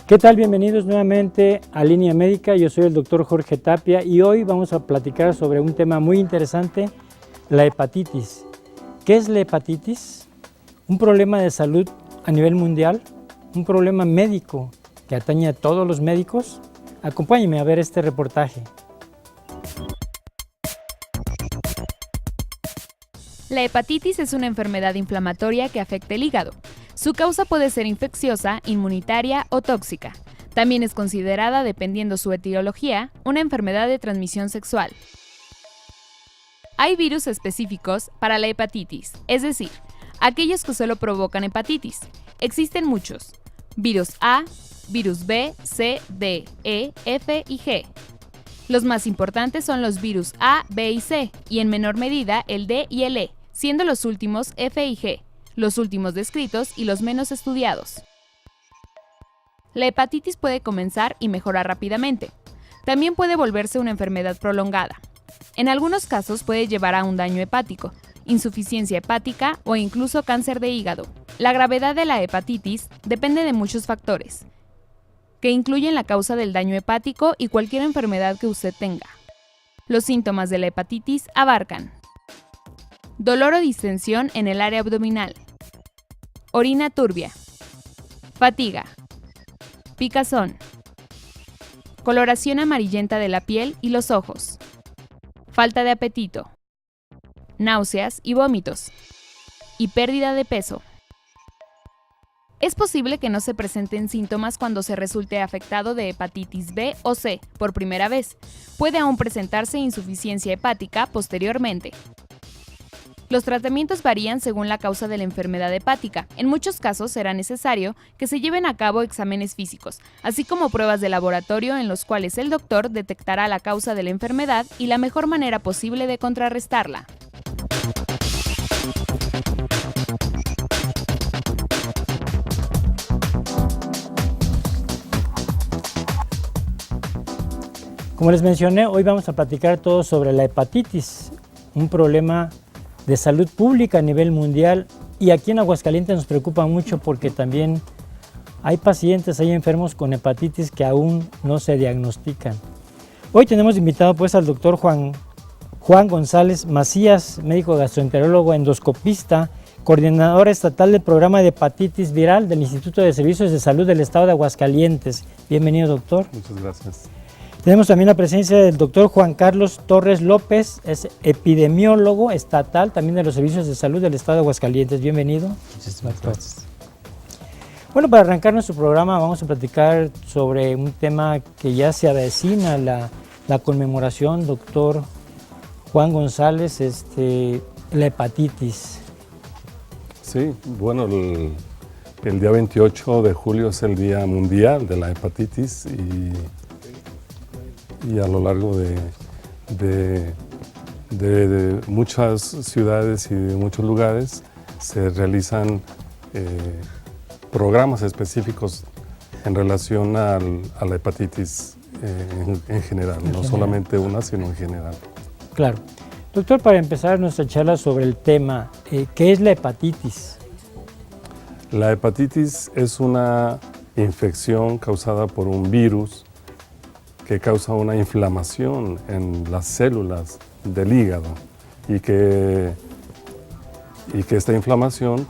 ¿Qué tal? Bienvenidos nuevamente a Línea Médica. Yo soy el doctor Jorge Tapia y hoy vamos a platicar sobre un tema muy interesante, la hepatitis. ¿Qué es la hepatitis? Un problema de salud a nivel mundial, un problema médico que atañe a todos los médicos. Acompáñenme a ver este reportaje. La hepatitis es una enfermedad inflamatoria que afecta el hígado. Su causa puede ser infecciosa, inmunitaria o tóxica. También es considerada, dependiendo su etiología, una enfermedad de transmisión sexual. Hay virus específicos para la hepatitis, es decir, aquellos que solo provocan hepatitis. Existen muchos: virus A, virus B, C, D, E, F y G. Los más importantes son los virus A, B y C, y en menor medida el D y el E, siendo los últimos F y G, los últimos descritos y los menos estudiados. La hepatitis puede comenzar y mejorar rápidamente. También puede volverse una enfermedad prolongada. En algunos casos puede llevar a un daño hepático, insuficiencia hepática o incluso cáncer de hígado. La gravedad de la hepatitis depende de muchos factores, que incluyen la causa del daño hepático y cualquier enfermedad que usted tenga. Los síntomas de la hepatitis abarcan: dolor o distensión en el área abdominal, orina turbia, fatiga, picazón, coloración amarillenta de la piel y los ojos, falta de apetito, náuseas y vómitos, y pérdida de peso. Es posible que no se presenten síntomas cuando se resulte afectado de hepatitis B o C por primera vez. Puede aún presentarse insuficiencia hepática posteriormente. Los tratamientos varían según la causa de la enfermedad hepática. En muchos casos será necesario que se lleven a cabo exámenes físicos, así como pruebas de laboratorio en los cuales el doctor detectará la causa de la enfermedad y la mejor manera posible de contrarrestarla. Como les mencioné, hoy vamos a platicar todo sobre la hepatitis, un problema de salud pública a nivel mundial, y aquí en Aguascalientes nos preocupa mucho porque también hay pacientes, hay enfermos con hepatitis que aún no se diagnostican. Hoy tenemos invitado pues al doctor Juan González Macías, médico gastroenterólogo, endoscopista, coordinador estatal del programa de hepatitis viral del Instituto de Servicios de Salud del Estado de Aguascalientes. Bienvenido, doctor. Muchas gracias. Tenemos también la presencia del doctor Juan Carlos Torres López, es epidemiólogo estatal también de los Servicios de Salud del Estado de Aguascalientes. Bienvenido. Muchísimas gracias. Bueno, para arrancar nuestro programa vamos a platicar sobre un tema que ya se avecina, la conmemoración, doctor Juan González, la hepatitis. Sí, bueno, el día 28 de julio es el Día Mundial de la Hepatitis y a lo largo de muchas ciudades y de muchos lugares se realizan programas específicos en relación a la hepatitis en general, no solamente una, sino en general. Claro. Doctor, para empezar nuestra charla sobre el tema, ¿qué es la hepatitis? La hepatitis es una infección causada por un virus que causa una inflamación en las células del hígado y que esta inflamación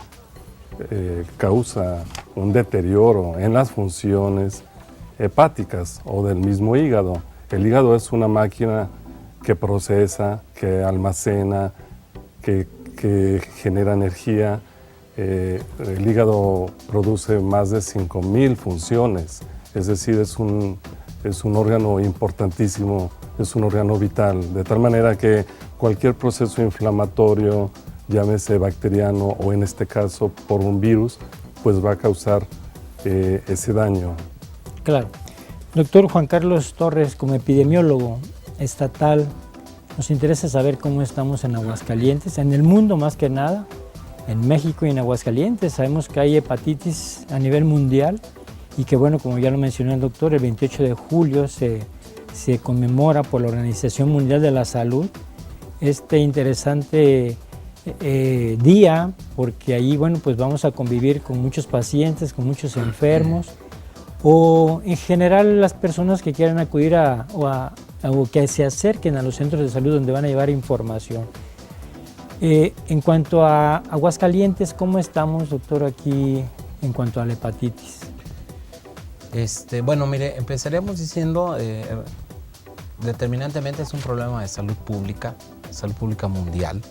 causa un deterioro en las funciones hepáticas o del mismo hígado. El hígado es una máquina que procesa, que almacena, que genera energía. El hígado produce más de 5,000 funciones, es decir, es un órgano importantísimo, es un órgano vital, de tal manera que cualquier proceso inflamatorio, llámese bacteriano o en este caso por un virus, pues va a causar ese daño. Claro. Doctor Juan Carlos Torres, como epidemiólogo estatal, nos interesa saber cómo estamos en Aguascalientes, en el mundo más que nada, en México y en Aguascalientes. Sabemos que hay hepatitis a nivel mundial y que, bueno, como ya lo mencionó el doctor, el 28 de julio se conmemora por la Organización Mundial de la Salud este interesante día, porque ahí, bueno, pues vamos a convivir con muchos pacientes, con muchos enfermos, o en general las personas que quieran acudir o que se acerquen a los centros de salud donde van a llevar información. En cuanto a Aguascalientes, ¿cómo estamos, doctor, aquí en cuanto a la hepatitis? Bueno, mire, empezaríamos diciendo, determinantemente es un problema de salud pública mundial.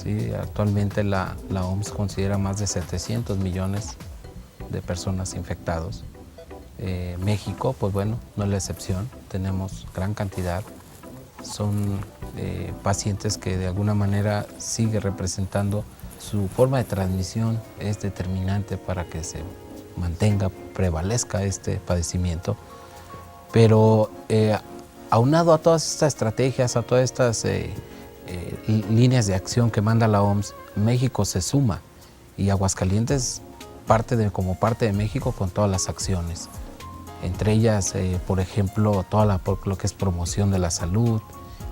¿Sí? Actualmente la OMS considera más de 700 millones de personas infectados. México, pues bueno, no es la excepción, tenemos gran cantidad. Son pacientes que de alguna manera sigue representando su forma de transmisión, es determinante para que se prevalezca este padecimiento. Pero aunado a todas estas estrategias, a todas estas líneas de acción que manda la OMS, México se suma y Aguascalientes como parte de México con todas las acciones. Entre ellas, por ejemplo, lo que es promoción de la salud,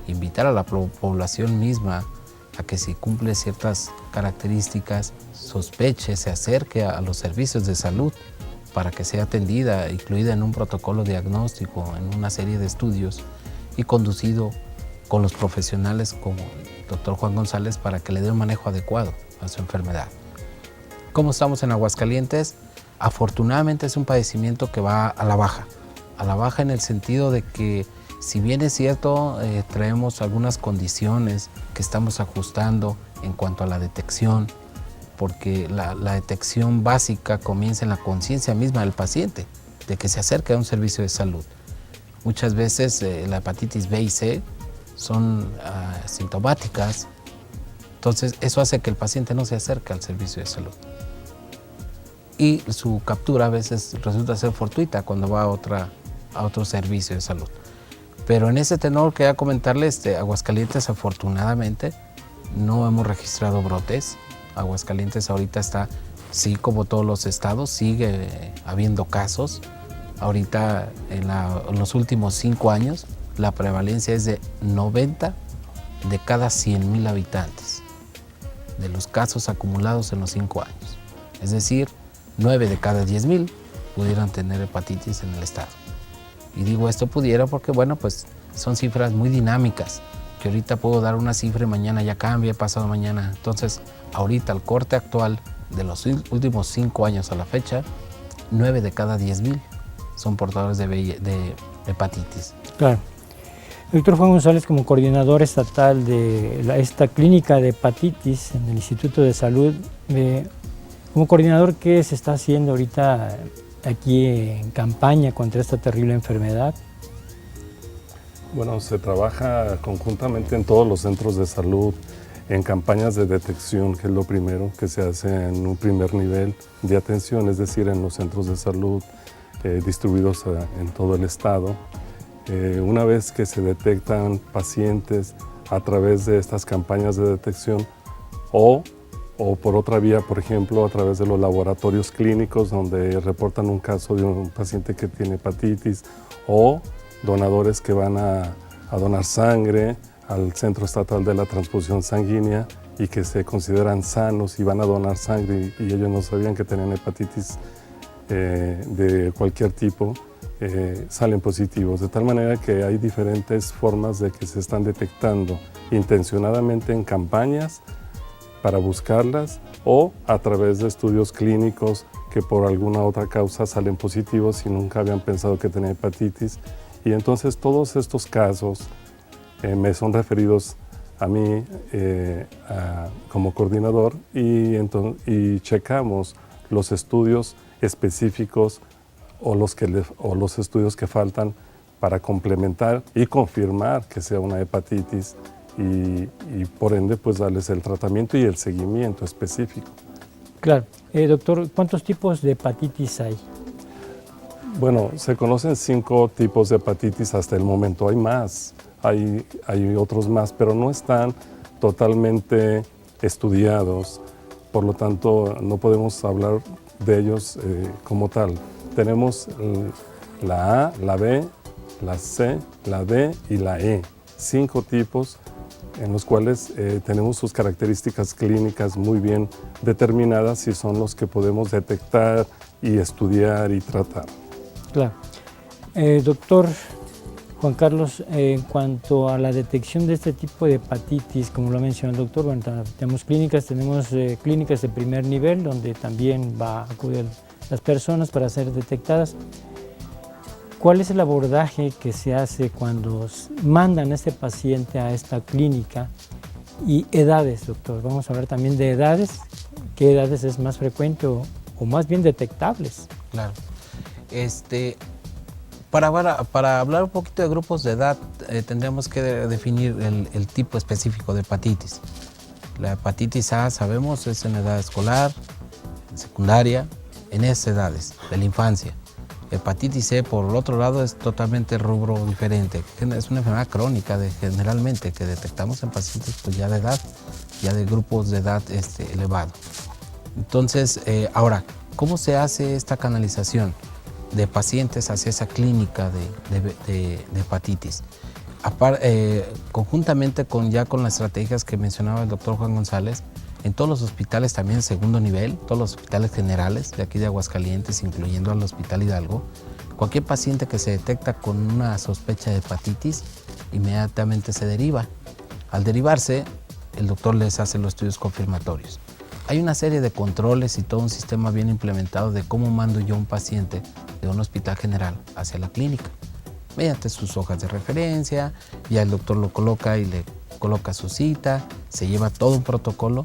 invitar a la población misma a que si cumple ciertas características, sospeche, se acerque a los servicios de salud para que sea atendida, incluida en un protocolo diagnóstico, en una serie de estudios y conducido con los profesionales como el doctor Juan González para que le dé un manejo adecuado a su enfermedad. ¿Cómo estamos en Aguascalientes? Afortunadamente es un padecimiento que va a la baja en el sentido de que si bien es cierto, traemos algunas condiciones que estamos ajustando en cuanto a la detección, porque la detección básica comienza en la conciencia misma del paciente, de que se acerque a un servicio de salud. Muchas veces la hepatitis B y C son sintomáticas, entonces eso hace que el paciente no se acerque al servicio de salud. Y su captura a veces resulta ser fortuita cuando va a otro servicio de salud. Pero en ese tenor quería comentarles, Aguascalientes afortunadamente no hemos registrado brotes. Aguascalientes ahorita está, sí, como todos los estados, sigue habiendo casos. Ahorita en los últimos 5 años la prevalencia es de 90 de cada 100,000 habitantes de los casos acumulados en los 5 años. Es decir, 9 de cada 10,000 pudieran tener hepatitis en el estado. Y digo esto pudiera porque, bueno, pues son cifras muy dinámicas, que ahorita puedo dar una cifra y mañana ya cambia, pasado mañana. Entonces, ahorita el corte actual de los últimos 5 años a la fecha, 9 de cada 10,000 son portadores de hepatitis. Claro. Doctor Juan González, como coordinador estatal de esta clínica de hepatitis en el Instituto de Salud, como coordinador, ¿qué se está haciendo ahorita aquí en campaña contra esta terrible enfermedad? Bueno, se trabaja conjuntamente en todos los centros de salud en campañas de detección, que es lo primero que se hace en un primer nivel de atención, es decir, en los centros de salud distribuidos en todo el estado. Una vez que se detectan pacientes a través de estas campañas de detección o por otra vía, por ejemplo, a través de los laboratorios clínicos donde reportan un caso de un paciente que tiene hepatitis o donadores que van a donar sangre al Centro Estatal de la Transfusión Sanguínea y que se consideran sanos y van a donar sangre y ellos no sabían que tenían hepatitis de cualquier tipo, salen positivos. De tal manera que hay diferentes formas de que se están detectando intencionadamente en campañas para buscarlas o a través de estudios clínicos que por alguna otra causa salen positivos y nunca habían pensado que tenían hepatitis. Y entonces todos estos casos me son referidos a mí como coordinador y checamos los estudios específicos o los estudios que faltan para complementar y confirmar que sea una hepatitis y por ende pues darles el tratamiento y el seguimiento específico. Claro. Doctor, ¿cuántos tipos de hepatitis hay? Bueno, se conocen 5 tipos de hepatitis hasta el momento. Hay más, hay otros más, pero no están totalmente estudiados. Por lo tanto, no podemos hablar de ellos como tal. Tenemos la A, la B, la C, la D y la E. 5 tipos en los cuales tenemos sus características clínicas muy bien determinadas y son los que podemos detectar y estudiar y tratar. Claro. Doctor Juan Carlos, en cuanto a la detección de este tipo de hepatitis, como lo mencionó el doctor, bueno, tenemos clínicas de primer nivel donde también va a acudir las personas para ser detectadas. ¿Cuál es el abordaje que se hace cuando mandan a este paciente a esta clínica? Y edades, doctor. Vamos a hablar también de edades. ¿Qué edades es más frecuente o más bien detectables? Claro. Para hablar un poquito de grupos de edad, tendríamos que definir el tipo específico de hepatitis. La hepatitis A, sabemos, es en edad escolar, secundaria, en esas edades, de la infancia. Hepatitis C, por el otro lado, es totalmente rubro diferente. Es una enfermedad crónica, generalmente, que detectamos en pacientes pues, ya de edad, ya de grupos de edad elevado. Entonces, ahora, ¿cómo se hace esta canalización de pacientes hacia esa clínica de hepatitis? Conjuntamente con las estrategias que mencionaba el doctor Juan González, en todos los hospitales también segundo nivel, todos los hospitales generales de aquí de Aguascalientes, incluyendo al Hospital Hidalgo, cualquier paciente que se detecta con una sospecha de hepatitis, inmediatamente se deriva. Al derivarse, el doctor les hace los estudios confirmatorios. Hay una serie de controles y todo un sistema bien implementado de cómo mando yo a un paciente de un hospital general hacia la clínica. Mediante sus hojas de referencia, ya el doctor lo coloca y le coloca su cita, se lleva todo un protocolo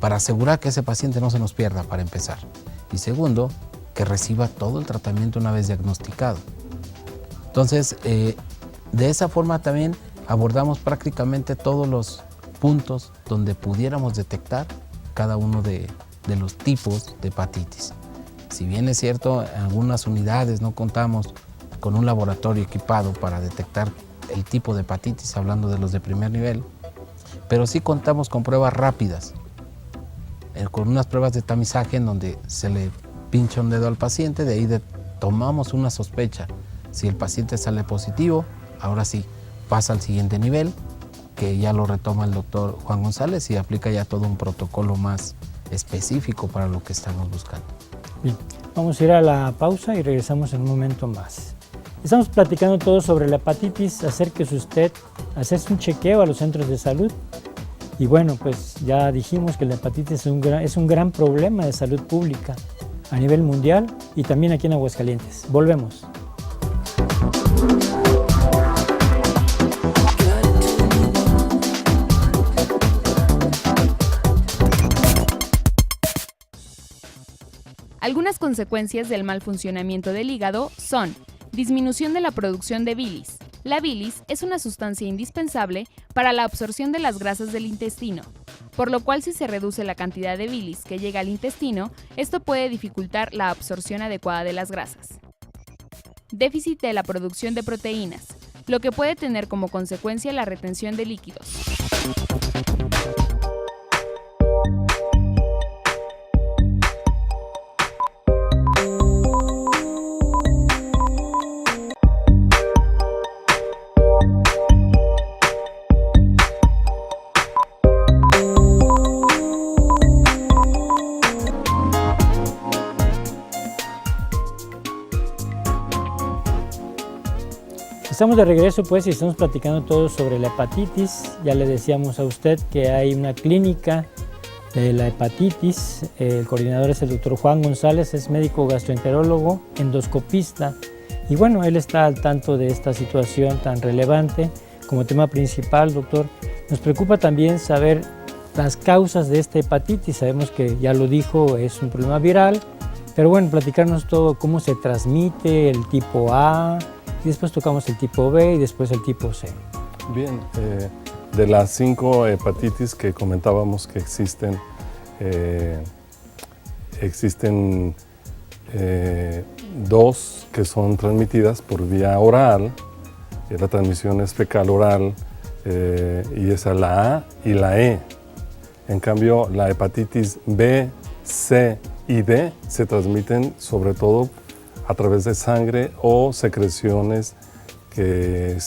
para asegurar que ese paciente no se nos pierda, para empezar. Y segundo, que reciba todo el tratamiento una vez diagnosticado. Entonces, de esa forma también abordamos prácticamente todos los puntos donde pudiéramos detectar cada uno de los tipos de hepatitis. Si bien es cierto, en algunas unidades no contamos con un laboratorio equipado para detectar el tipo de hepatitis, hablando de los de primer nivel, pero sí contamos con pruebas rápidas, con unas pruebas de tamizaje en donde se le pincha un dedo al paciente, de ahí tomamos una sospecha. Si el paciente sale positivo, ahora sí, pasa al siguiente nivel, que ya lo retoma el doctor Juan González y aplica ya todo un protocolo más específico para lo que estamos buscando. Bien, vamos a ir a la pausa y regresamos en un momento más. Estamos platicando todo sobre la hepatitis. Acérquese usted a hacerse un chequeo a los centros de salud. Y bueno, pues ya dijimos que la hepatitis es un gran problema de salud pública a nivel mundial y también aquí en Aguascalientes. Volvemos. Algunas consecuencias del mal funcionamiento del hígado son disminución de la producción de bilis. La bilis es una sustancia indispensable para la absorción de las grasas del intestino, por lo cual si se reduce la cantidad de bilis que llega al intestino, esto puede dificultar la absorción adecuada de las grasas. Déficit de la producción de proteínas, lo que puede tener como consecuencia la retención de líquidos. Estamos de regreso pues y estamos platicando todo sobre la hepatitis. Ya le decíamos a usted que hay una clínica de la hepatitis. El coordinador es el doctor Juan González, es médico gastroenterólogo, endoscopista. Y bueno, él está al tanto de esta situación tan relevante. Como tema principal, doctor, nos preocupa también saber las causas de esta hepatitis. Sabemos que ya lo dijo, es un problema viral. Pero bueno, platicarnos todo, cómo se transmite, el tipo A, y después tocamos el tipo B y después el tipo C. Bien, de las 5 hepatitis que comentábamos que existen, existen 2 que son transmitidas por vía oral, la transmisión es fecal oral, y esa es la A y la E. En cambio, la hepatitis B, C y D se transmiten sobre todo a través de sangre o secreciones de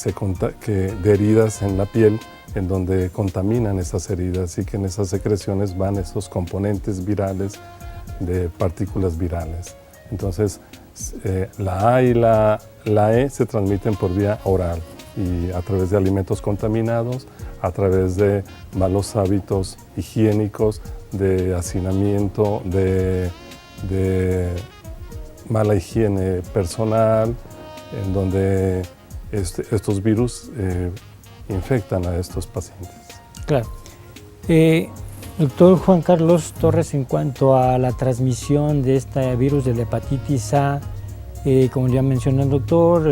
heridas en la piel, en donde contaminan esas heridas y que en esas secreciones van esos componentes virales de partículas virales. Entonces, La A y la E se transmiten por vía oral y a través de alimentos contaminados, a través de malos hábitos higiénicos, de hacinamiento, de mala higiene personal, en donde estos virus infectan a estos pacientes. Claro. Doctor Juan Carlos Torres, en cuanto a la transmisión de este virus de la hepatitis A, como ya mencionó el doctor,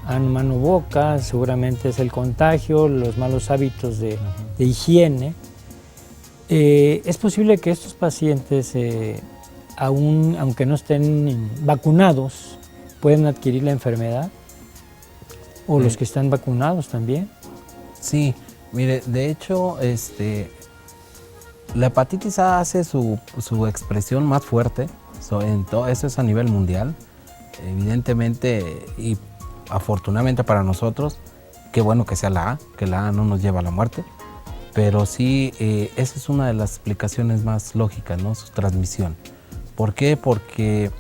mano-boca, seguramente es el contagio, los malos hábitos de higiene. ¿Es posible que estos pacientes, aunque no estén vacunados, puedan adquirir la enfermedad? ¿O los que están vacunados también? Sí, mire, de hecho, la hepatitis A hace su expresión más fuerte, eso es a nivel mundial. Evidentemente y afortunadamente para nosotros, qué bueno que sea la A, que la A no nos lleva a la muerte, pero sí, esa es una de las explicaciones más lógicas, ¿no? Su transmisión. ¿Por qué? Porque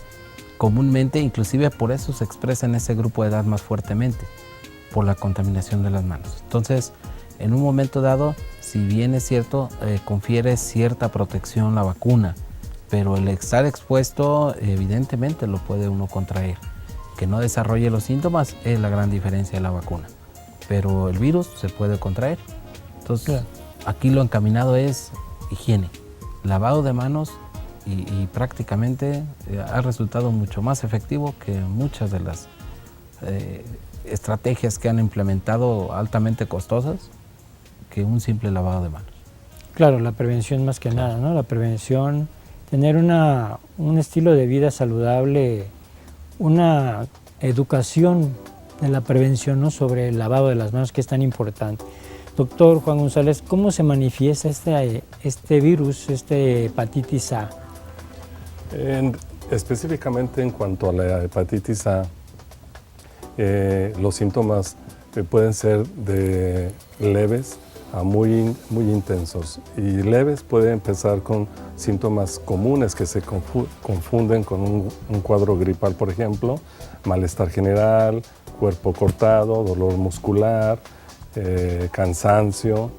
comúnmente, inclusive por eso se expresa en ese grupo de edad más fuertemente, por la contaminación de las manos. Entonces, en un momento dado, si bien es cierto, confiere cierta protección la vacuna, pero el estar expuesto, evidentemente lo puede uno contraer. Que no desarrolle los síntomas es la gran diferencia de la vacuna, pero el virus se puede contraer. Entonces, claro, aquí lo encaminado es higiene, lavado de manos y prácticamente ha resultado mucho más efectivo que muchas de las estrategias que han implementado altamente costosas que un simple lavado de manos. Claro, la prevención más que nada, ¿no? La prevención, tener un estilo de vida saludable, una educación de la prevención, ¿no? Sobre el lavado de las manos, que es tan importante. Doctor Juan González, ¿cómo se manifiesta este virus, hepatitis A? Específicamente en cuanto a la hepatitis A, los síntomas pueden ser de leves a muy intensos, y leves puede empezar con síntomas comunes que se confunden con un cuadro gripal, por ejemplo, malestar general, cuerpo cortado, dolor muscular, cansancio,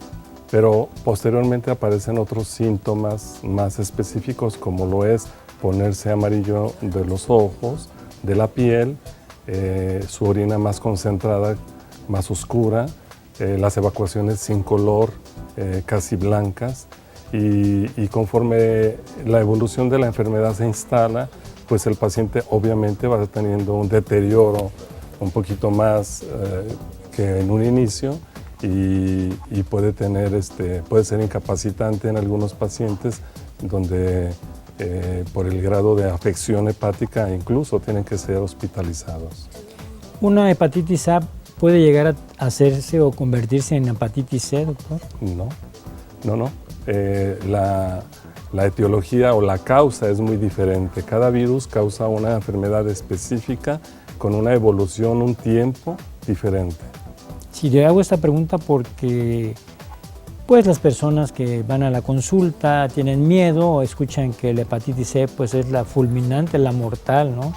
pero posteriormente aparecen otros síntomas más específicos, como lo es ponerse amarillo de los ojos, de la piel, su orina más concentrada, más oscura, las evacuaciones sin color, casi blancas, y conforme la evolución de la enfermedad se instala, pues el paciente obviamente va teniendo un deterioro un poquito más que en un inicio, y puede ser incapacitante en algunos pacientes, donde por el grado de afección hepática incluso tienen que ser hospitalizados. ¿Una hepatitis A puede llegar a hacerse o convertirse en hepatitis C, doctor? No. La etiología o la causa es muy diferente. Cada virus causa una enfermedad específica con una evolución, un tiempo diferente. Si le hago esta pregunta porque pues las personas que van a la consulta tienen miedo o escuchan que la hepatitis C pues es la fulminante, la mortal, ¿no?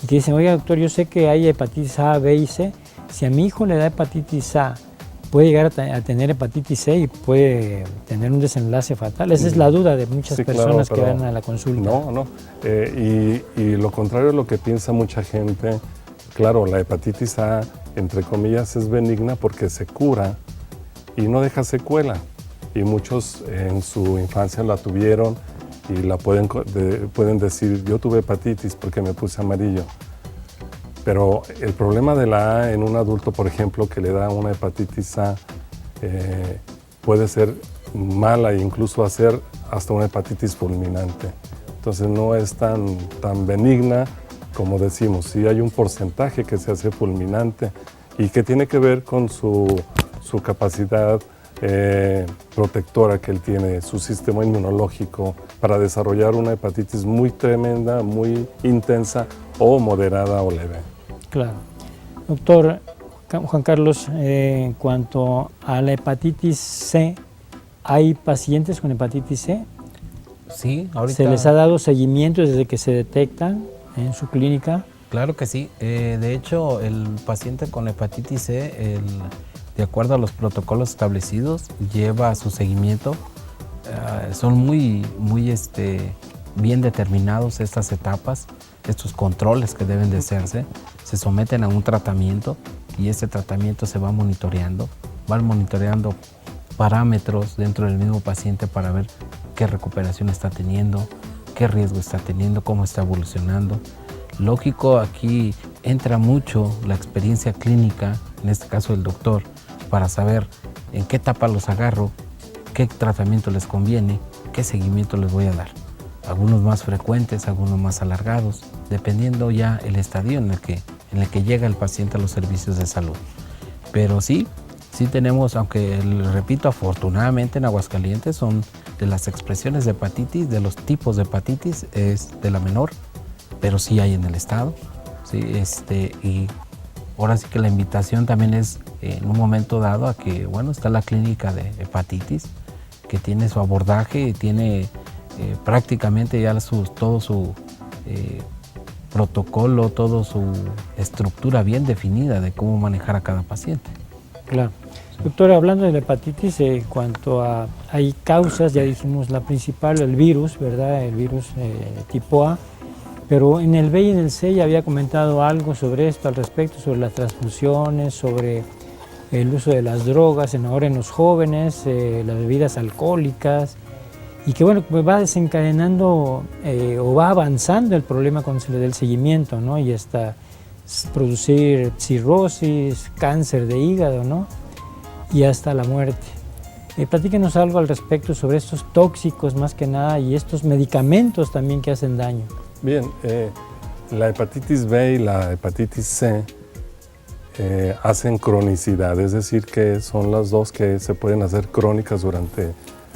Y que dicen, oiga doctor, yo sé que hay hepatitis A, B y C. Si a mi hijo le da hepatitis A, puede llegar a tener hepatitis C y puede tener un desenlace fatal. Esa es la duda de muchas personas que van a la consulta. No. Y lo contrario es lo que piensa mucha gente. Claro, la hepatitis A, entre comillas, es benigna porque se cura y no deja secuela. Y muchos en su infancia la tuvieron y la pueden decir, yo tuve hepatitis porque me puse amarillo. Pero el problema de la A en un adulto, por ejemplo, que le da una hepatitis A, puede ser mala e incluso hacer hasta una hepatitis fulminante. Entonces no es tan benigna como decimos. Sí hay un porcentaje que se hace fulminante y que tiene que ver con su capacidad protectora que él tiene, su sistema inmunológico, para desarrollar una hepatitis muy tremenda, muy intensa o moderada o leve. Claro. Doctor Juan Carlos, en cuanto a la hepatitis C, ¿hay pacientes con hepatitis C? Sí, ahorita... ¿Se les ha dado seguimiento desde que se detectan? en su clínica? Claro que sí. De hecho, el paciente con hepatitis C, de acuerdo a los protocolos establecidos, lleva su seguimiento. Son muy bien determinados estas etapas, estos controles que deben de hacerse. Se someten a un tratamiento y ese tratamiento se va monitoreando. Van monitoreando parámetros dentro del mismo paciente para ver qué recuperación está teniendo, qué riesgo está teniendo, cómo está evolucionando. Lógico, aquí entra mucho la experiencia clínica, en este caso el doctor, para saber en qué etapa los agarro, qué tratamiento les conviene, qué seguimiento les voy a dar. Algunos más frecuentes, algunos más alargados, dependiendo ya el estadio en el que llega el paciente a los servicios de salud. Pero sí tenemos, aunque repito, afortunadamente en Aguascalientes son de las expresiones de hepatitis, de los tipos de hepatitis, es de la menor, pero sí hay en el estado. ¿Sí? Y ahora sí que la invitación también es en un momento dado a que, bueno, está la clínica de hepatitis, que tiene su abordaje y tiene prácticamente ya todo su protocolo, toda su estructura bien definida de cómo manejar a cada paciente. Claro. Doctora, hablando de la hepatitis, cuanto a hay causas, ya dijimos la principal, el virus, ¿verdad? El virus tipo A, pero en el B y en el C ya había comentado algo sobre esto al respecto, sobre las transfusiones, sobre el uso de las drogas, ahora en los jóvenes, las bebidas alcohólicas, y que bueno, pues va desencadenando o va avanzando el problema cuando se le da el seguimiento, ¿no? Y hasta producir cirrosis, cáncer de hígado, ¿no? Y hasta la muerte. Platíquenos algo al respecto sobre estos tóxicos más que nada y estos medicamentos también que hacen daño. Bien, la hepatitis B y la hepatitis C hacen cronicidad, es decir, que son las dos que se pueden hacer crónicas durante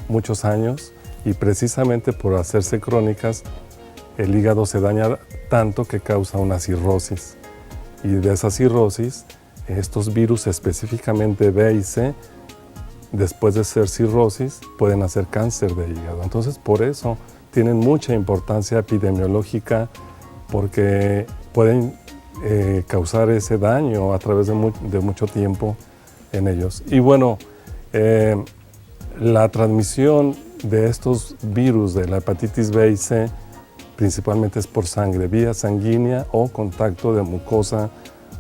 muchos años y precisamente por hacerse crónicas el hígado se daña tanto que causa una cirrosis y de esa cirrosis estos virus específicamente B y C después de ser cirrosis pueden hacer cáncer de hígado. Entonces por eso tienen mucha importancia epidemiológica porque pueden causar ese daño a través de mucho tiempo en ellos. Y bueno, la transmisión de estos virus de la hepatitis B y C principalmente es por sangre, vía sanguínea o contacto de mucosa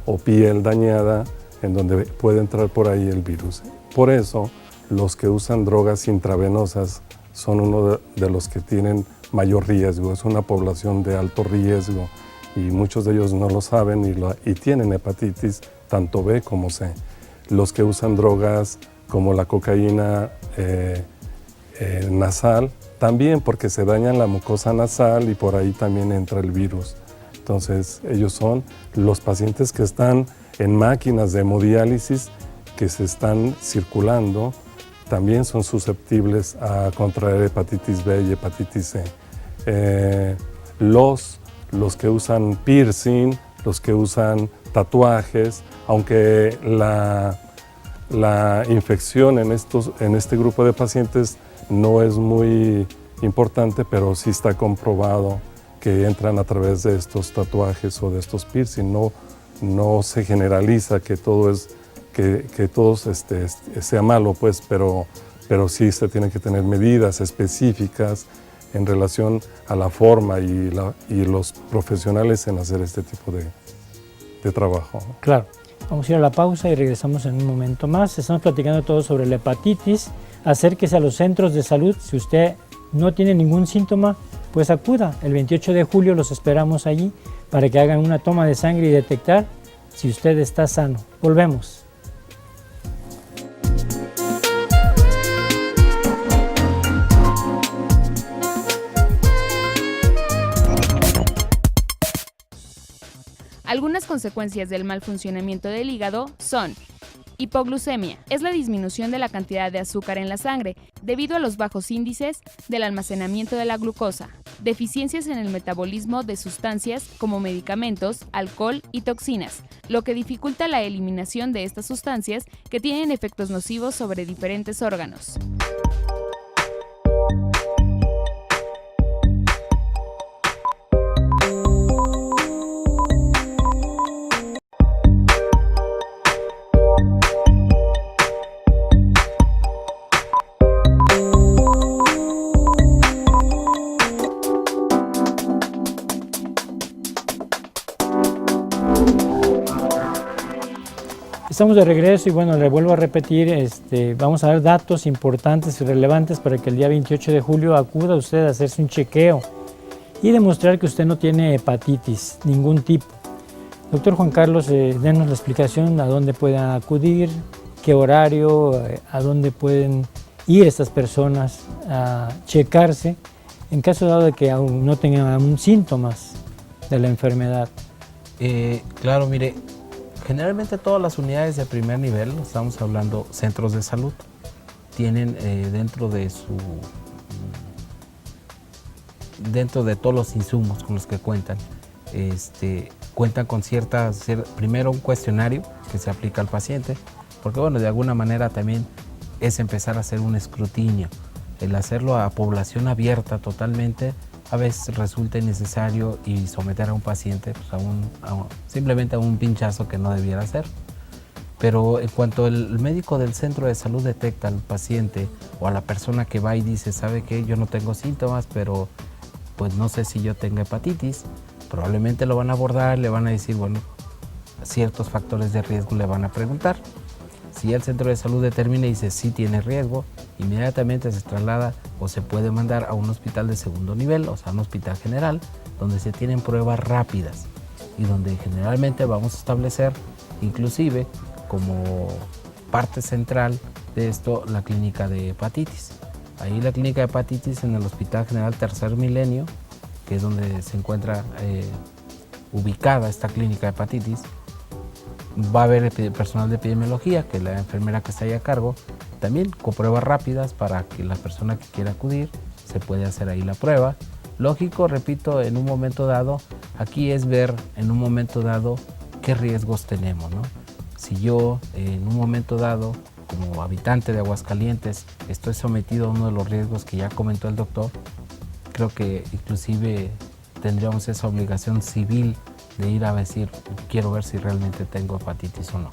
o piel dañada en donde puede entrar por ahí el virus. Por eso los que usan drogas intravenosas son uno de los que tienen mayor riesgo, es una población de alto riesgo y muchos de ellos no lo saben y tienen hepatitis tanto B como C. Los que usan drogas como la cocaína nasal, también porque se dañan la mucosa nasal y por ahí también entra el virus. Entonces ellos son los pacientes que están en máquinas de hemodiálisis que se están circulando, también son susceptibles a contraer hepatitis B y hepatitis C. Los que usan piercing, los que usan tatuajes, aunque la infección en este grupo de pacientes no es muy importante, pero sí está comprobado que entran a través de estos tatuajes o de estos piercing. No se generaliza que todo sea malo, pues, pero sí se tienen que tener medidas específicas en relación a la forma y los profesionales en hacer este tipo de trabajo. Claro. Vamos a ir a la pausa y regresamos en un momento más. Estamos platicando todo sobre la hepatitis. Acérquese a los centros de salud. Si usted no tiene ningún síntoma, pues acuda. El 28 de julio los esperamos allí para que hagan una toma de sangre y detectar si usted está sano. Volvemos. Algunas consecuencias del mal funcionamiento del hígado son: hipoglucemia, es la disminución de la cantidad de azúcar en la sangre debido a los bajos índices del almacenamiento de la glucosa; deficiencias en el metabolismo de sustancias como medicamentos, alcohol y toxinas, lo que dificulta la eliminación de estas sustancias que tienen efectos nocivos sobre diferentes órganos. Estamos de regreso y bueno, le vuelvo a repetir, vamos a dar datos importantes y relevantes para que el día 28 de julio acuda usted a hacerse un chequeo y demostrar que usted no tiene hepatitis, ningún tipo. Doctor Juan Carlos, denos la explicación a dónde pueden acudir, qué horario, a dónde pueden ir estas personas a checarse en caso dado de que aún no tengan aún síntomas de la enfermedad. Claro, mire, generalmente todas las unidades de primer nivel, estamos hablando centros de salud, tienen dentro de todos los insumos con los que cuentan, cuentan con primero un cuestionario que se aplica al paciente, porque bueno, de alguna manera también es empezar a hacer un escrutinio. El hacerlo a población abierta totalmente a veces resulta innecesario y someter a un paciente pues, simplemente a un pinchazo que no debiera hacer. Pero en cuanto el médico del centro de salud detecta al paciente o a la persona que va y dice, ¿sabe qué? Yo no tengo síntomas, pero pues no sé si yo tengo hepatitis, probablemente lo van a abordar, le van a decir, bueno, ciertos factores de riesgo le van a preguntar. Si el centro de salud determina y dice sí tiene riesgo, inmediatamente se traslada o se puede mandar a un hospital de segundo nivel, o sea, un hospital general, donde se tienen pruebas rápidas y donde generalmente vamos a establecer, inclusive, como parte central de esto, la clínica de hepatitis. Ahí la clínica de hepatitis en el Hospital General Tercer Milenio, que es donde se encuentra ubicada esta clínica de hepatitis, va a haber personal de epidemiología, que es la enfermera que está ahí a cargo, también con pruebas rápidas para que la persona que quiera acudir se puede hacer ahí la prueba. Lógico, repito, en un momento dado, aquí es ver en un momento dado qué riesgos tenemos, ¿no? Si yo en un momento dado, como habitante de Aguascalientes, estoy sometido a uno de los riesgos que ya comentó el doctor, creo que inclusive tendríamos esa obligación civil de ir a decir, quiero ver si realmente tengo hepatitis o no.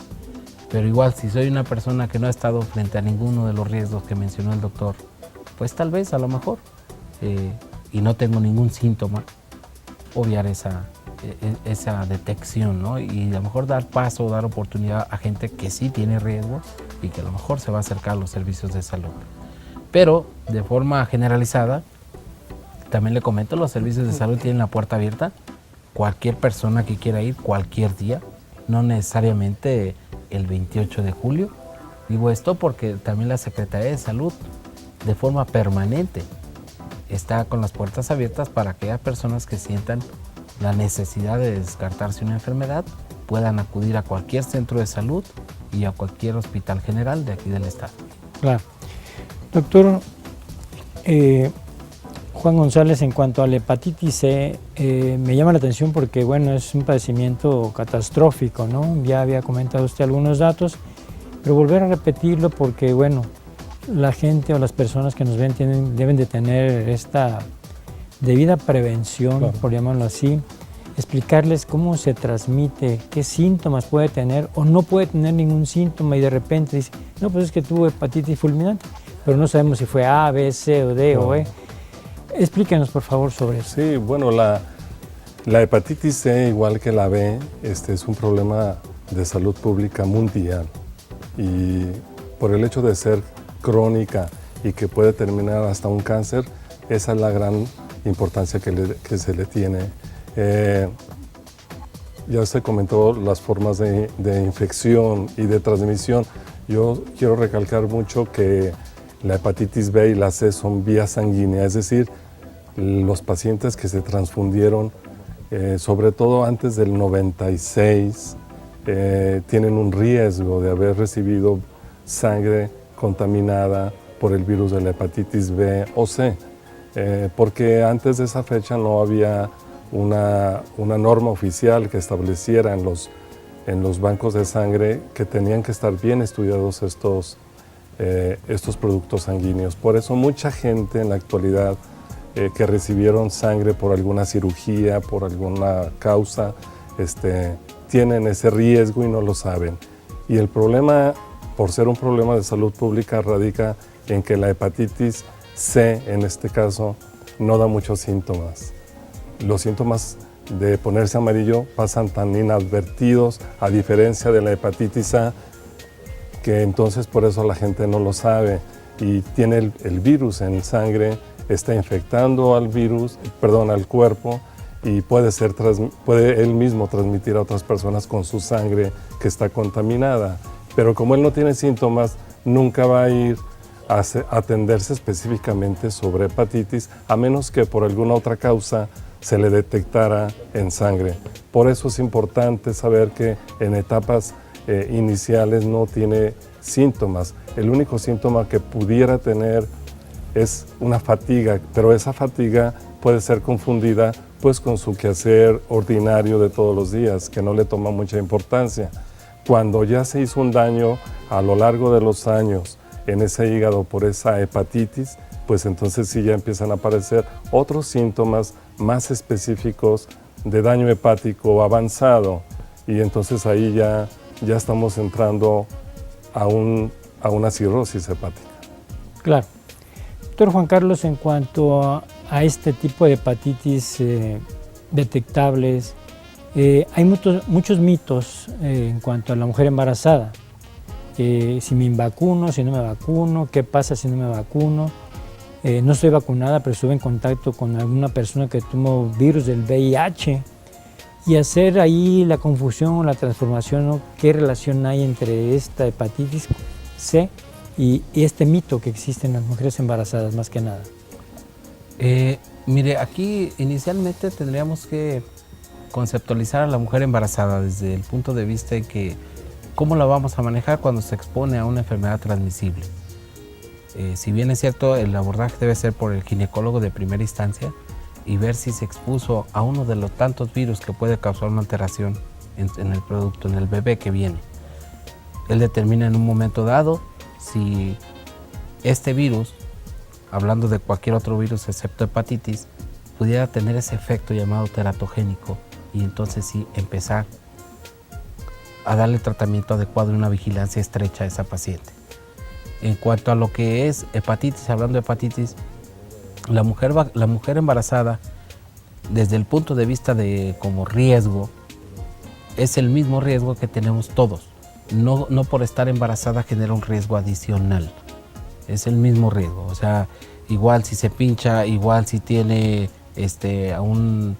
Pero igual, si soy una persona que no ha estado frente a ninguno de los riesgos que mencionó el doctor, pues tal vez, a lo mejor, y no tengo ningún síntoma, obviar esa detección, ¿no? Y a lo mejor dar paso, dar oportunidad a gente que sí tiene riesgo y que a lo mejor se va a acercar a los servicios de salud. Pero, de forma generalizada, también le comento, los servicios de salud tienen la puerta abierta. Cualquier persona que quiera ir cualquier día, no necesariamente el 28 de julio. Digo esto porque también la Secretaría de Salud de forma permanente está con las puertas abiertas para aquellas personas que sientan la necesidad de descartarse una enfermedad, puedan acudir a cualquier centro de salud y a cualquier hospital general de aquí del estado. Claro. Doctor, Juan González, en cuanto a la hepatitis C, me llama la atención porque, bueno, es un padecimiento catastrófico, ¿no? Ya había comentado usted algunos datos, pero volver a repetirlo porque, bueno, la gente o las personas que nos ven deben de tener esta debida prevención, claro, por llamarlo así, explicarles cómo se transmite, qué síntomas puede tener o no puede tener ningún síntoma y de repente dice, no, pues es que tuvo hepatitis fulminante, pero no sabemos si fue A, B, C o D o E. Explíquenos, por favor, sobre eso. Sí, bueno, la hepatitis C, igual que la B, es un problema de salud pública mundial. Y por el hecho de ser crónica y que puede terminar hasta un cáncer, esa es la gran importancia que se le tiene. Ya se comentó las formas de infección y de transmisión. Yo quiero recalcar mucho que la hepatitis B y la C son vía sanguínea, es decir, los pacientes que se transfundieron, sobre todo antes del 96, tienen un riesgo de haber recibido sangre contaminada por el virus de la hepatitis B o C, porque antes de esa fecha no había una norma oficial que estableciera en los bancos de sangre que tenían que estar bien estudiados estos productos sanguíneos. Por eso mucha gente en la actualidad que recibieron sangre por alguna cirugía, por alguna causa, tienen ese riesgo y no lo saben. Y el problema, por ser un problema de salud pública, radica en que la hepatitis C, en este caso, no da muchos síntomas. Los síntomas de ponerse amarillo pasan tan inadvertidos, a diferencia de la hepatitis A, que entonces por eso la gente no lo sabe y tiene el virus en sangre, está infectando al cuerpo y puede él mismo transmitir a otras personas con su sangre que está contaminada. Pero como él no tiene síntomas, nunca va a ir a atenderse específicamente sobre hepatitis, a menos que por alguna otra causa se le detectara en sangre. Por eso es importante saber que en etapas iniciales no tiene síntomas. El único síntoma que pudiera tener es una fatiga, pero esa fatiga puede ser confundida pues con su quehacer ordinario de todos los días, que no le toma mucha importancia. Cuando ya se hizo un daño a lo largo de los años en ese hígado por esa hepatitis, pues entonces sí ya empiezan a aparecer otros síntomas más específicos de daño hepático avanzado, y entonces ahí ya estamos entrando a una cirrosis hepática. Claro. Doctor Juan Carlos, en cuanto a este tipo de hepatitis detectables, hay muchos mitos en cuanto a la mujer embarazada. Si me vacuno, si no me vacuno, qué pasa si no me vacuno. No estoy vacunada, pero estuve en contacto con alguna persona que tuvo virus del VIH, y hacer ahí la confusión o la transformación, ¿no? ¿Qué relación hay entre esta hepatitis C y este mito que existe en las mujeres embarazadas más que nada? Mire, aquí inicialmente tendríamos que conceptualizar a la mujer embarazada desde el punto de vista de que cómo la vamos a manejar cuando se expone a una enfermedad transmisible. Si bien es cierto, el abordaje debe ser por el ginecólogo de primera instancia y ver si se expuso a uno de los tantos virus que puede causar una alteración en el producto, en el bebé que viene. Él determina en un momento dado si este virus, hablando de cualquier otro virus excepto hepatitis, pudiera tener ese efecto llamado teratogénico, y entonces sí empezar a darle tratamiento adecuado y una vigilancia estrecha a esa paciente. En cuanto a lo que es hepatitis, hablando de hepatitis, la mujer embarazada, desde el punto de vista de como riesgo, es el mismo riesgo que tenemos todos. No por estar embarazada genera un riesgo adicional, es el mismo riesgo. O sea, igual si se pincha, igual si tiene el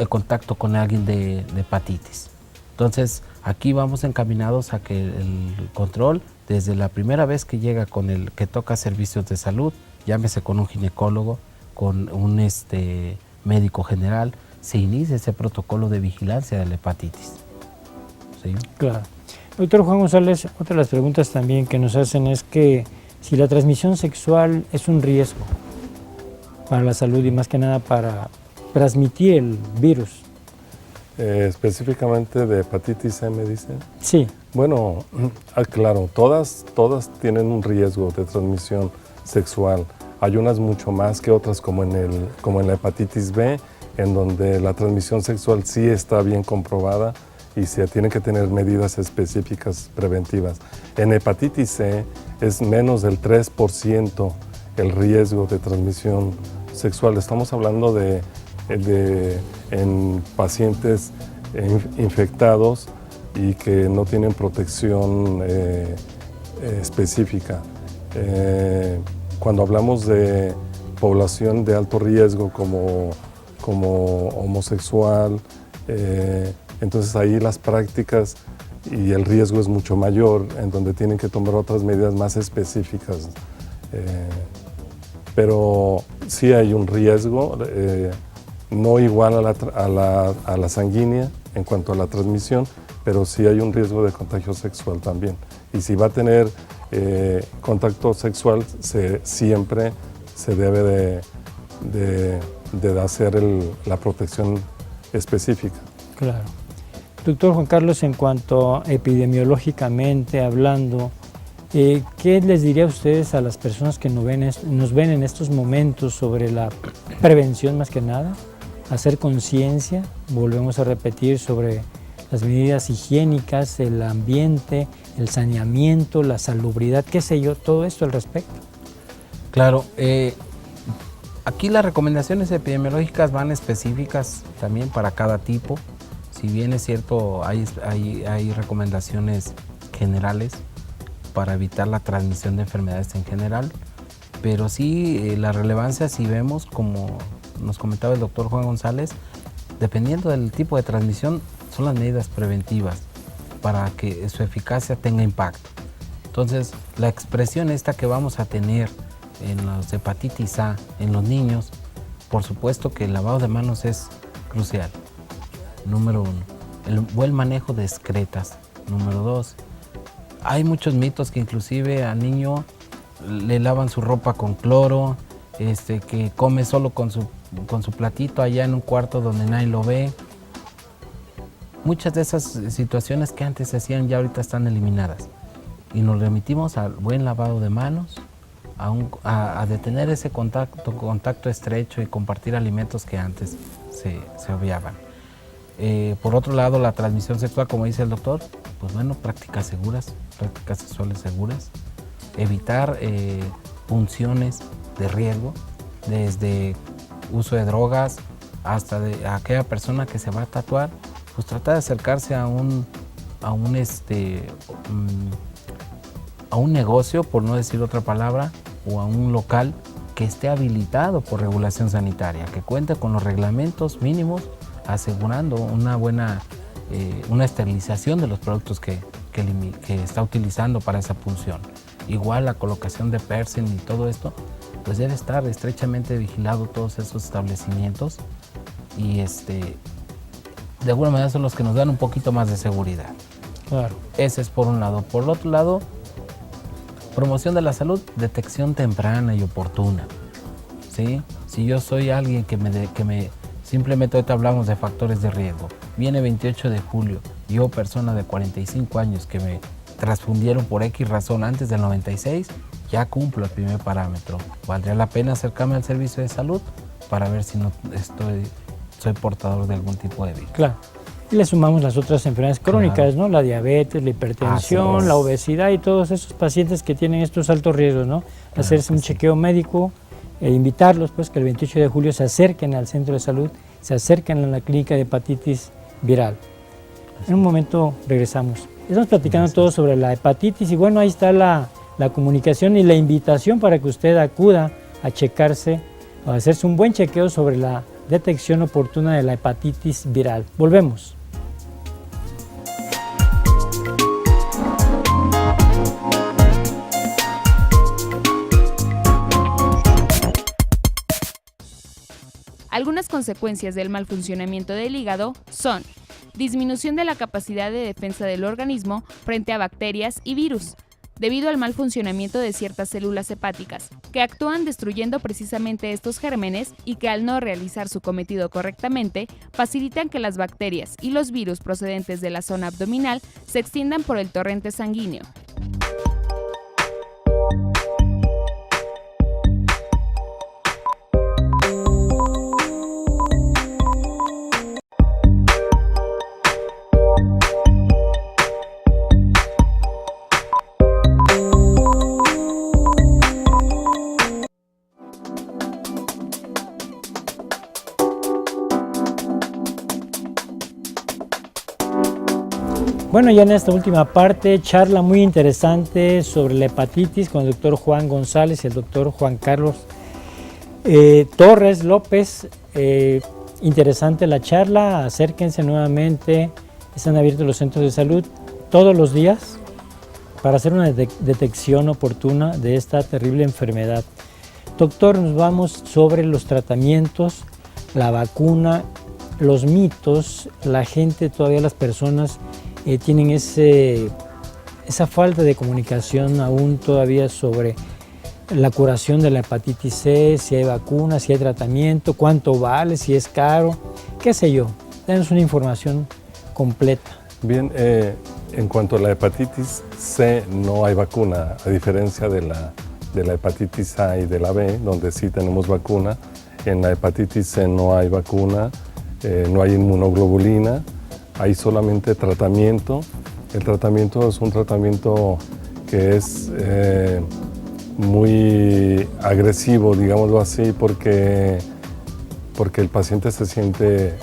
contacto con alguien de hepatitis. Entonces, aquí vamos encaminados a que el control, desde la primera vez que llega que toca servicios de salud, llámese con un ginecólogo, con un médico general, se inicia ese protocolo de vigilancia de la hepatitis. ¿Sí? Claro. Doctor Juan González, otra de las preguntas también que nos hacen es que si la transmisión sexual es un riesgo para la salud y más que nada para transmitir el virus. Específicamente de hepatitis C, me dicen. Sí. Bueno, claro, todas tienen un riesgo de transmisión sexual. Hay unas mucho más que otras, como en la hepatitis B, en donde la transmisión sexual sí está bien comprobada y se tienen que tener medidas específicas preventivas. En hepatitis C es menos del 3% el riesgo de transmisión sexual. Estamos hablando en pacientes infectados y que no tienen protección específica. Cuando hablamos de población de alto riesgo como homosexual, entonces ahí las prácticas y el riesgo es mucho mayor, en donde tienen que tomar otras medidas más específicas. Pero sí hay un riesgo, no igual a la sanguínea en cuanto a la transmisión, pero sí hay un riesgo de contagio sexual también. Y si va a tener contacto sexual, siempre se debe de hacer la protección específica. Claro. Doctor Juan Carlos, en cuanto epidemiológicamente hablando, ¿qué les diría a ustedes a las personas que nos ven en estos momentos sobre la prevención más que nada? Hacer conciencia, volvemos a repetir, sobre las medidas higiénicas, el ambiente, el saneamiento, la salubridad, qué sé yo, todo esto al respecto. Claro, aquí las recomendaciones epidemiológicas van específicas también para cada tipo. Si bien es cierto, hay recomendaciones generales, para evitar la transmisión de enfermedades en general. Pero sí, la relevancia, si vemos, como nos comentaba el doctor Juan González, dependiendo del tipo de transmisión, son las medidas preventivas para que su eficacia tenga impacto. Entonces, la expresión esta que vamos a tener en las hepatitis A en los niños, por supuesto que el lavado de manos es crucial, número 1. El buen manejo de excretas, número 2. Hay muchos mitos que inclusive al niño le lavan su ropa con cloro, que come solo con su platito allá en un cuarto donde nadie lo ve. Muchas de esas situaciones que antes se hacían ya ahorita están eliminadas. Y nos remitimos al buen lavado de manos, a detener ese contacto estrecho y compartir alimentos que antes se obviaban. Por otro lado, la transmisión sexual, como dice el doctor, pues bueno, prácticas seguras, prácticas sexuales seguras. Evitar punciones de riesgo, desde uso de drogas hasta de aquella persona que se va a tatuar, pues tratar de acercarse a un negocio, por no decir otra palabra, o a un local que esté habilitado por regulación sanitaria, que cuente con los reglamentos mínimos, asegurando una esterilización de los productos que está utilizando para esa punción. Igual la colocación de piercing y todo esto, pues debe estar estrechamente vigilado todos esos establecimientos y de alguna manera son los que nos dan un poquito más de seguridad. Claro. Ese es por un lado. Por otro lado, promoción de la salud, detección temprana y oportuna. ¿Sí? Si yo soy alguien simplemente ahorita hablamos de factores de riesgo, viene 28 de julio, yo persona de 45 años que me transfundieron por X razón antes del 96, ya cumplo el primer parámetro. ¿Valdría la pena acercarme al servicio de salud para ver si no soy portador de algún tipo de virus? Claro. Y le sumamos las otras enfermedades crónicas, ¿no? La diabetes, la hipertensión, la obesidad y todos esos pacientes que tienen estos altos riesgos, ¿no? Hacerse un chequeo médico e invitarlos, pues, que el 28 de julio se acerquen al centro de salud, se acerquen a la clínica de hepatitis viral. En un momento regresamos. Estamos platicando todo sobre la hepatitis y bueno, ahí está la comunicación y la invitación para que usted acuda a checarse, a hacerse un buen chequeo sobre la detección oportuna de la hepatitis viral. Volvemos. Algunas consecuencias del mal funcionamiento del hígado son disminución de la capacidad de defensa del organismo frente a bacterias y virus, debido al mal funcionamiento de ciertas células hepáticas, que actúan destruyendo precisamente estos gérmenes y que al no realizar su cometido correctamente, facilitan que las bacterias y los virus procedentes de la zona abdominal se extiendan por el torrente sanguíneo. Bueno, ya en esta última parte, charla muy interesante sobre la hepatitis con el doctor Juan González y el doctor Juan Carlos Torres López. Interesante la charla, acérquense nuevamente, están abiertos los centros de salud todos los días para hacer una detección oportuna de esta terrible enfermedad. Doctor, nos vamos sobre los tratamientos, la vacuna, los mitos, la gente, todavía las personas tienen esa falta de comunicación aún todavía sobre la curación de la hepatitis C, si hay vacuna, si hay tratamiento, cuánto vale, si es caro, qué sé yo. Danos una información completa. Bien, en cuanto a la hepatitis C no hay vacuna, a diferencia de la hepatitis A y de la B, donde sí tenemos vacuna. En la hepatitis C no hay vacuna, no hay inmunoglobulina. Hay solamente tratamiento. El tratamiento es un tratamiento que es muy agresivo, digámoslo así, porque el paciente se siente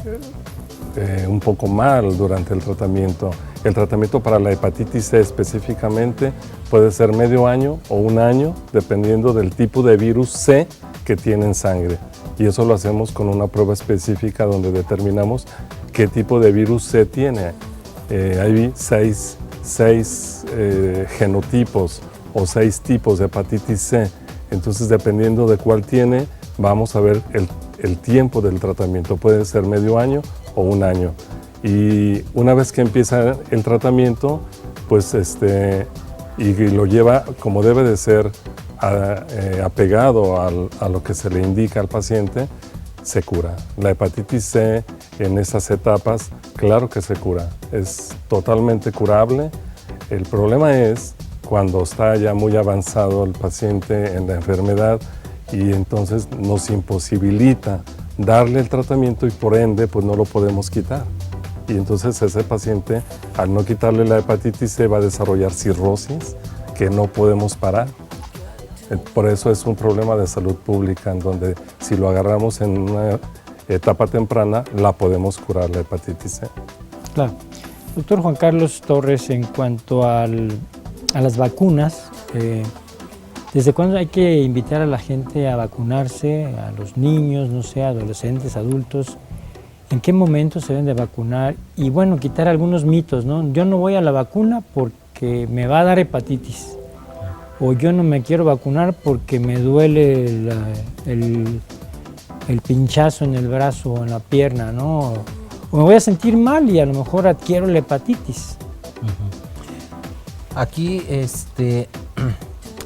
un poco mal durante el tratamiento. El tratamiento para la hepatitis C específicamente puede ser medio año o un año, dependiendo del tipo de virus C que tiene en sangre. Y eso lo hacemos con una prueba específica donde determinamos qué tipo de virus C tiene. Hay seis genotipos o 6 tipos de hepatitis C. Entonces, dependiendo de cuál tiene, vamos a ver el tiempo del tratamiento. Puede ser medio año o un año. Y una vez que empieza el tratamiento, pues y lo lleva como debe de ser, apegado a lo que se le indica al paciente, se cura. La hepatitis C en esas etapas, claro que se cura, es totalmente curable. El problema es cuando está ya muy avanzado el paciente en la enfermedad y entonces nos imposibilita darle el tratamiento y por ende pues no lo podemos quitar. Y entonces ese paciente, al no quitarle la hepatitis C, va a desarrollar cirrosis que no podemos parar. Por eso es un problema de salud pública en donde si lo agarramos en una etapa temprana, la podemos curar la hepatitis C. Claro. Doctor Juan Carlos Torres, en cuanto a las vacunas, ¿desde cuándo hay que invitar a la gente a vacunarse, a los niños, no sé, adolescentes, adultos? ¿En qué momento se deben de vacunar? Y bueno, quitar algunos mitos, ¿no? Yo no voy a la vacuna porque me va a dar hepatitis. O yo no me quiero vacunar porque me duele el pinchazo en el brazo o en la pierna, ¿no? O me voy a sentir mal y a lo mejor adquiero la hepatitis. Aquí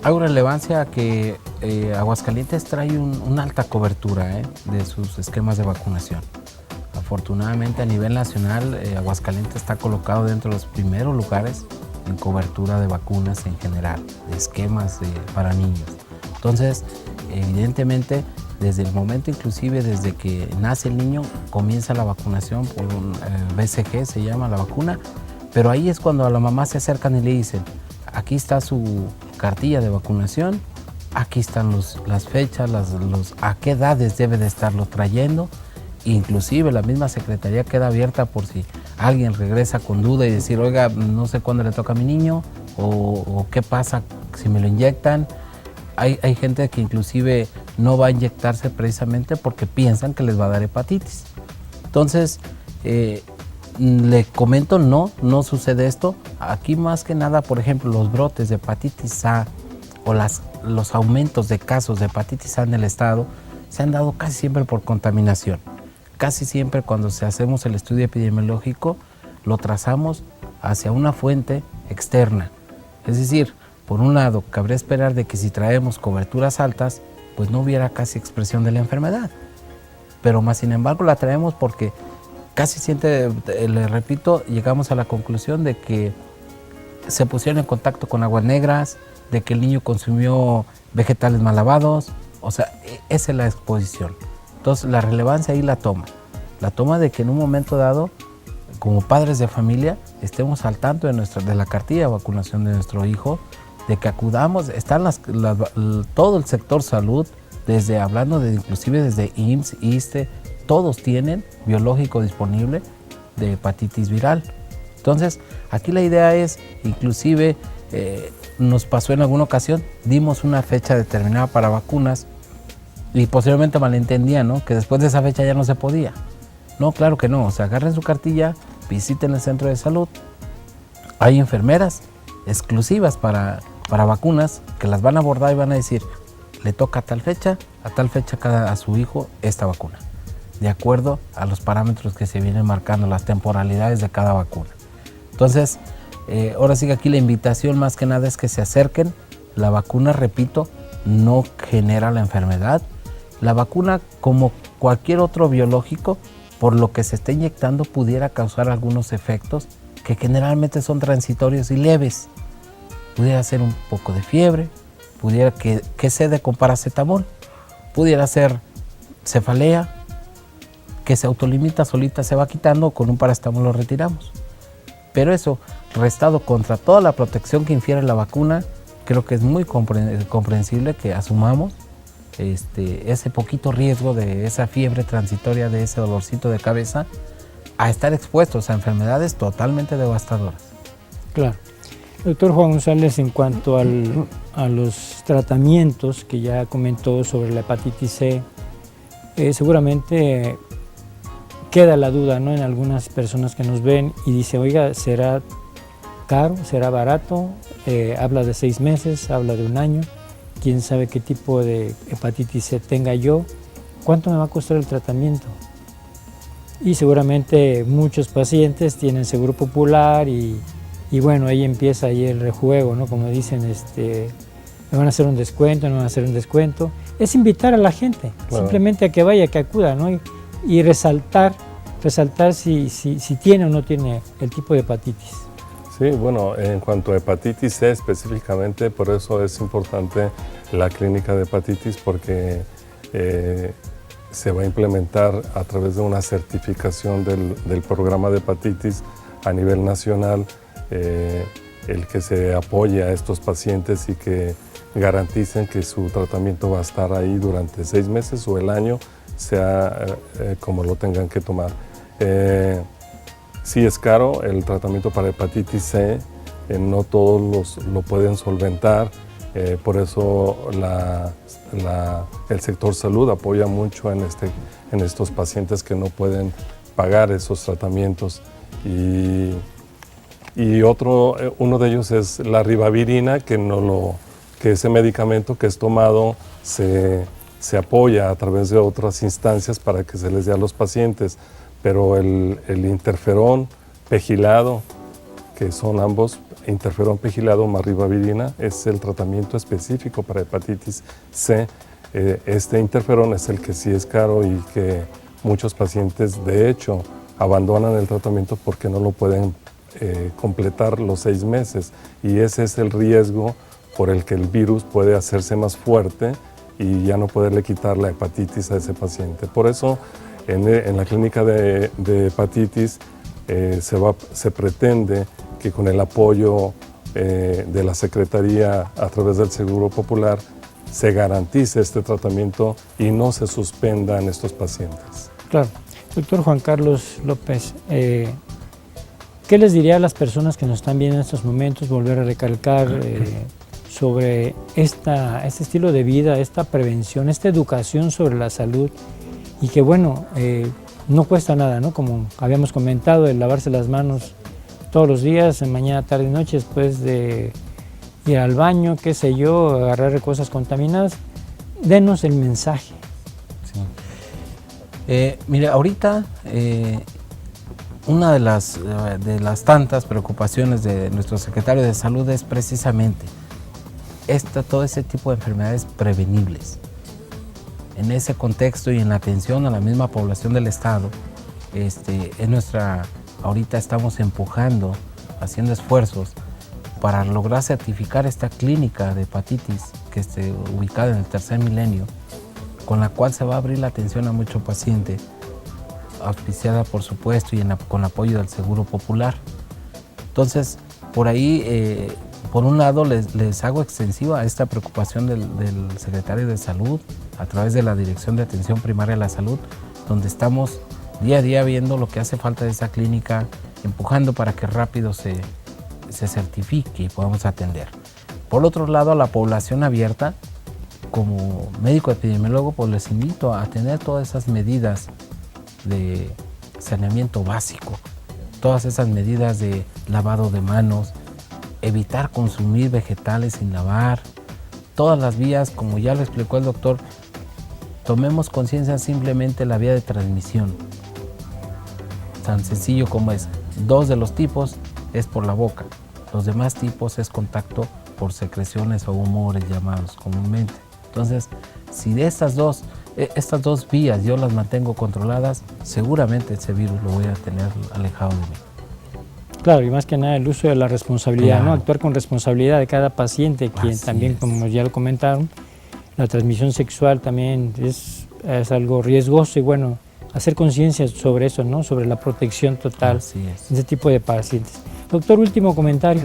hago relevancia a que Aguascalientes trae una alta cobertura de sus esquemas de vacunación. Afortunadamente a nivel nacional, Aguascalientes está colocado dentro de los primeros lugares en cobertura de vacunas en general, de esquemas para niños. Entonces, evidentemente, desde el momento inclusive desde que nace el niño, comienza la vacunación por un BCG, se llama la vacuna, pero ahí es cuando a la mamá se acercan y le dicen, aquí está su cartilla de vacunación, aquí están las fechas, a qué edades debe de estarlo trayendo. Inclusive la misma secretaría queda abierta por si alguien regresa con duda y decir, oiga, no sé cuándo le toca a mi niño o qué pasa si me lo inyectan. Hay gente que inclusive no va a inyectarse precisamente porque piensan que les va a dar hepatitis. Entonces, le comento, no sucede esto. Aquí más que nada, por ejemplo, los brotes de hepatitis A o los aumentos de casos de hepatitis A en el estado se han dado casi siempre por contaminación. Casi siempre cuando hacemos el estudio epidemiológico lo trazamos hacia una fuente externa. Es decir, por un lado, cabría esperar de que si traemos coberturas altas, pues no hubiera casi expresión de la enfermedad. Pero más sin embargo la traemos porque casi siempre, le repito, llegamos a la conclusión de que se pusieron en contacto con aguas negras, de que el niño consumió vegetales mal lavados, o sea, esa es la exposición. Entonces la relevancia ahí la toma de que en un momento dado, como padres de familia, estemos al tanto de la cartilla de vacunación de nuestro hijo, de que acudamos, están todo el sector salud, inclusive desde IMSS, ISSSTE, todos tienen biológico disponible de hepatitis viral. Entonces, aquí la idea es, inclusive nos pasó en alguna ocasión, dimos una fecha determinada para vacunas y posteriormente malentendían, ¿no? Que después de esa fecha ya no se podía. No, claro que no, o sea, agarren su cartilla, visiten el centro de salud. Hay enfermeras exclusivas para vacunas que las van a abordar y van a decir, le toca a tal fecha a su hijo esta vacuna, de acuerdo a los parámetros que se vienen marcando, las temporalidades de cada vacuna. Entonces, ahora sí que aquí la invitación más que nada es que se acerquen. La vacuna, repito, no genera la enfermedad. La vacuna, como cualquier otro biológico, por lo que se está inyectando, pudiera causar algunos efectos que generalmente son transitorios y leves. Pudiera ser un poco de fiebre, pudiera que cede con paracetamol, pudiera ser cefalea, que se autolimita solita, se va quitando, con un paracetamol lo retiramos. Pero eso, restado contra toda la protección que infiere la vacuna, creo que es muy comprensible que asumamos ese poquito riesgo de esa fiebre transitoria, de ese dolorcito de cabeza, a estar expuestos a enfermedades totalmente devastadoras. Claro. Doctor Juan González, en cuanto a los tratamientos que ya comentó sobre la hepatitis C, seguramente queda la duda, ¿no?, en algunas personas que nos ven y dice, oiga, ¿será caro? ¿Será barato? Habla de 6 meses, habla de 1 año, quién sabe qué tipo de hepatitis C tenga yo, ¿cuánto me va a costar el tratamiento? Y seguramente muchos pacientes tienen seguro popular y bueno, ahí empieza ahí el rejuego, ¿no? Como dicen, me van a hacer un descuento, no me van a hacer un descuento. Es invitar a la gente, claro, simplemente a que vaya, que acuda, ¿no? Y resaltar si tiene o no tiene el tipo de hepatitis. Sí, bueno, en cuanto a hepatitis C específicamente, por eso es importante la clínica de hepatitis, porque se va a implementar a través de una certificación del programa de hepatitis a nivel nacional, el que se apoye a estos pacientes y que garanticen que su tratamiento va a estar ahí durante 6 meses o el año, sea como lo tengan que tomar. Sí es caro el tratamiento para hepatitis C, no todos lo pueden solventar, por eso el sector salud apoya mucho en estos pacientes que no pueden pagar esos tratamientos. Y uno de ellos es la ribavirina, que ese medicamento que es tomado se apoya a través de otras instancias para que se les dé a los pacientes, pero el interferón pegilado, que son ambos, interferón pegilado más ribavirina, es el tratamiento específico para hepatitis C. Este interferón es el que sí es caro y que muchos pacientes, de hecho, abandonan el tratamiento porque no lo pueden completar los 6 meses, y ese es el riesgo por el que el virus puede hacerse más fuerte y ya no poderle quitar la hepatitis a ese paciente. Por eso en la clínica de hepatitis se pretende que con el apoyo de la Secretaría a través del Seguro Popular se garantice este tratamiento y no se suspendan estos pacientes. Claro. Doctor Juan Carlos López, ¿qué les diría a las personas que nos están viendo en estos momentos, volver a recalcar sobre este estilo de vida, esta prevención, esta educación sobre la salud, y que bueno, no cuesta nada, ¿no? Como habíamos comentado, el lavarse las manos todos los días, mañana, tarde y noche, después de ir al baño, qué sé yo, agarrar cosas contaminadas? Denos el mensaje. Sí. Mire, ahorita una de las tantas preocupaciones de nuestro secretario de Salud es precisamente todo ese tipo de enfermedades prevenibles. En ese contexto y en la atención a la misma población del Estado, ahorita estamos empujando, haciendo esfuerzos para lograr certificar esta clínica de hepatitis que esté ubicada en el tercer milenio, con la cual se va a abrir la atención a mucho paciente, auspiciada por supuesto y con apoyo del Seguro Popular. Entonces, por ahí, por un lado, les hago extensiva esta preocupación del secretario de Salud a través de la Dirección de Atención Primaria de la Salud, donde estamos día a día viendo lo que hace falta de esa clínica, empujando para que rápido se certifique y podamos atender. Por otro lado, a la población abierta, como médico epidemiólogo, pues les invito a tener todas esas medidas de saneamiento básico, todas esas medidas de lavado de manos, evitar consumir vegetales sin lavar, todas las vías, como ya lo explicó el doctor, tomemos conciencia simplemente la vía de transmisión. Tan sencillo como es, 2 de los tipos es por la boca, los demás tipos es contacto por secreciones o humores llamados comúnmente. Entonces, si de estas dos vías yo las mantengo controladas, seguramente ese virus lo voy a tener alejado de mí. Claro, y más que nada el uso de la responsabilidad, claro, ¿no? Actuar con responsabilidad de cada paciente, quien también, como ya lo comentaron, la transmisión sexual también es algo riesgoso, y bueno, hacer conciencia sobre eso, ¿no? Sobre la protección total de ese tipo de pacientes. Doctor, último comentario.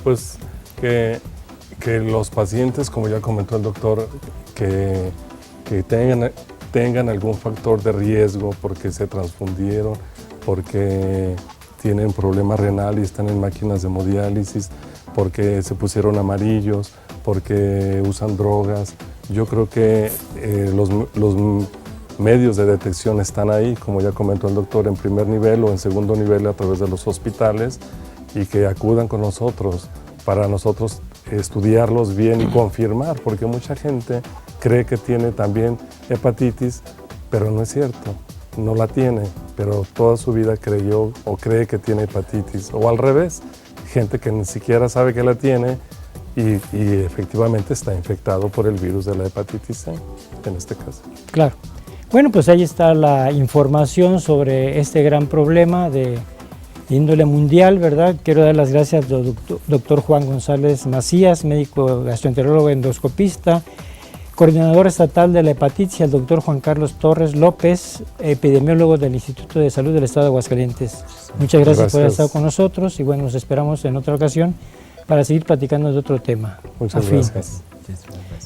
Pues que los pacientes, como ya comentó el doctor, que tengan algún factor de riesgo porque se transfundieron, porque tienen problema renal y están en máquinas de hemodiálisis, porque se pusieron amarillos, porque usan drogas. Yo creo que los medios de detección están ahí, como ya comentó el doctor, en primer nivel o en segundo nivel a través de los hospitales, y que acudan con nosotros para nosotros estudiarlos bien y confirmar, porque mucha gente cree que tiene también hepatitis, pero no es cierto, no la tiene, pero toda su vida creyó o cree que tiene hepatitis, o al revés, gente que ni siquiera sabe que la tiene y efectivamente está infectado por el virus de la hepatitis C, en este caso. Claro. Bueno, pues ahí está la información sobre este gran problema de índole mundial, ¿verdad? Quiero dar las gracias al doctor Juan González Macías, médico gastroenterólogo endoscopista, coordinador estatal de la hepatitis, y al doctor Juan Carlos Torres López, epidemiólogo del Instituto de Salud del Estado de Aguascalientes. Muchas gracias por haber estado con nosotros y bueno, nos esperamos en otra ocasión para seguir platicando de otro tema. Muchas gracias.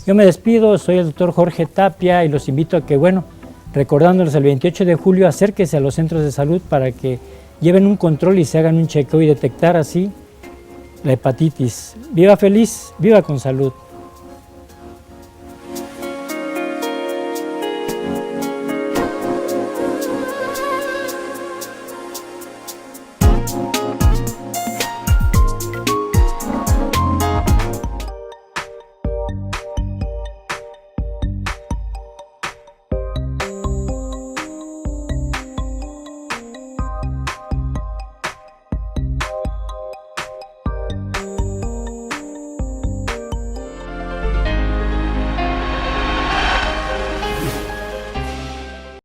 Yo me despido, soy el doctor Jorge Tapia y los invito a que, bueno, recordándoles el 28 de julio, acérquese a los centros de salud para que lleven un control y se hagan un chequeo y detectar así la hepatitis. Viva feliz, viva con salud.